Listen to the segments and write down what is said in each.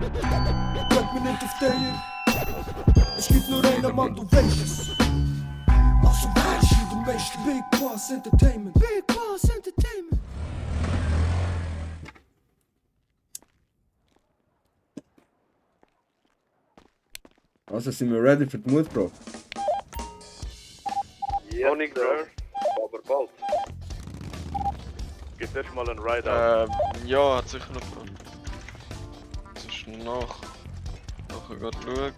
Bleib mir nicht auf der. Es gibt nur einen Mann, du weißt es. Also weißt du, du weißt Big Bas Entertainment. Big Bas Entertainment. Also sind wir ready für die Mutprobe? Ja, nicht Sir, aber bald. Gibt erst mal einen Ride-Out. Ja, hat sicher noch. Das ist noch. Nachher gerade schauen.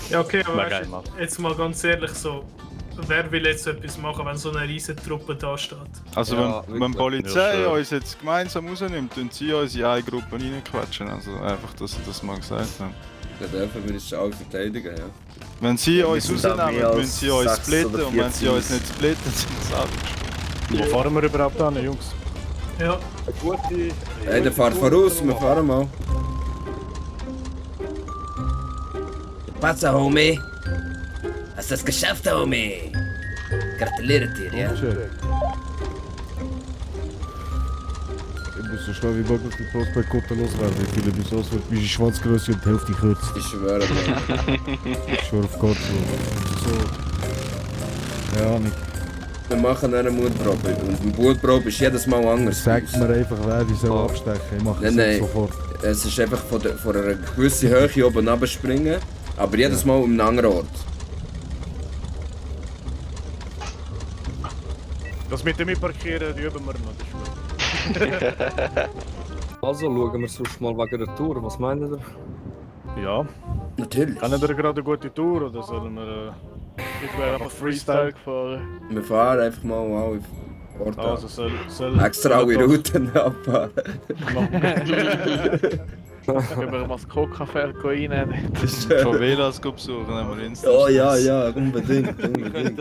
Ja, okay, aber weißt du, jetzt mal ganz ehrlich so. Wer will jetzt etwas machen, wenn so eine riesen Truppe da steht? Also Ja, wenn die Polizei Ja, uns jetzt gemeinsam rausnimmt, dann sie uns in eine Gruppe reinquetschen. Also einfach, dass sie das mal gesagt haben. Dann dürfen wir uns alle verteidigen, ja. Wenn sie uns wir sind da rausnehmen, mehr müssen als sie uns 6 splitten oder und wenn sie 14. uns nicht splitten, sind sie abgespielt. Wo fahren wir überhaupt an, Jungs? Ja, Hey, der fahrt voraus, wir fahren mal. Passa, Homie! Hast du es geschafft, Homie? Gratuliere dir, ja? Ich muss so schnell wie möglich die Prospect-Kutte loswerden. Ich fühle mich so, als würde meine Schwanzgröße um die Hälfte kürzer. Ich schwöre dir. Ich schwöre auf Gott, so. Ja, nicht. Wir machen eine Mutprobe und die Mutprobe ist jedes Mal anders. Sagt mir einfach, wer ich soll abstechen. Ich mache das Nein, jetzt nein. sofort. Es ist einfach von einer gewissen Höhe oben runterspringen, aber jedes Mal um einen anderen Ort. Das mit dem Parkieren, die üben wir noch. Das ist gut. Also schauen wir sonst mal wegen der Tour, was meint ihr? Ja. Natürlich. Haben wir gerade eine gute Tour oder sollen wir ich wäre einfach Freestyle gefahren? Wir fahren einfach mal alle Orte Also ab. soll Extra alle Routen abfahren. Können wir mal das Coca-Café reinnehmen? Von WLANs besuchen, haben wir Insta. Oh ja, ja, unbedingt, unbedingt.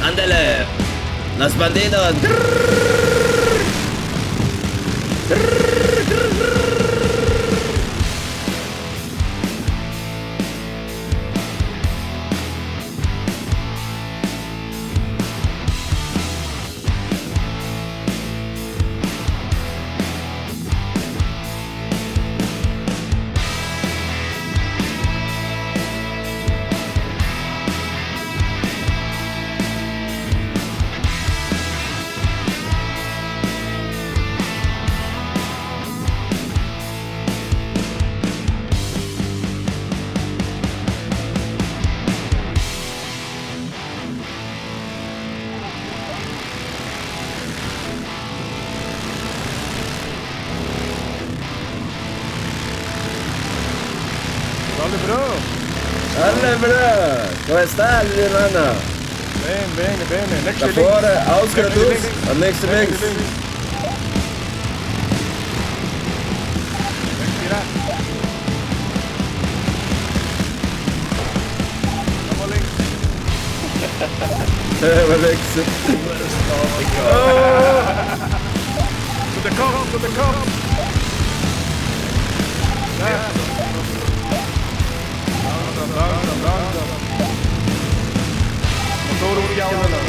Ándale! ¡Los bandidos! Alle bro! Come stai, hermano? Bene, bene. Da Nächste vorne, aus geradeaus, am nächsten links. Mal links. To the cop! Motor op jou willen.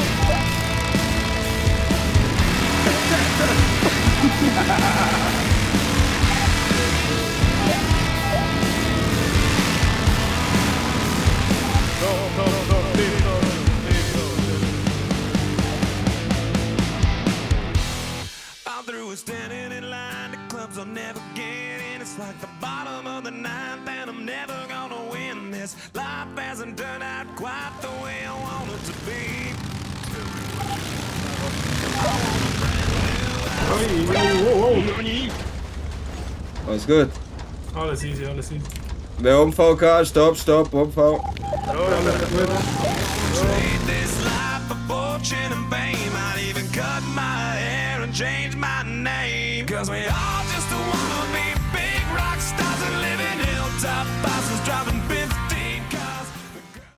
All through is standing in line, the clubs I'll never get in. It's like the bottom of the ninth, and I'm never gonna win this. Life hasn't turned out quite the way I want it to be. Alles gut. alles easy, alles easy. Wer Unfall gehabt? Stopp, Unfall. Trade this life for fortune and fame. I'd even cut my hair and change my name. Cause we all just wanna be big rock stars and live in hilltop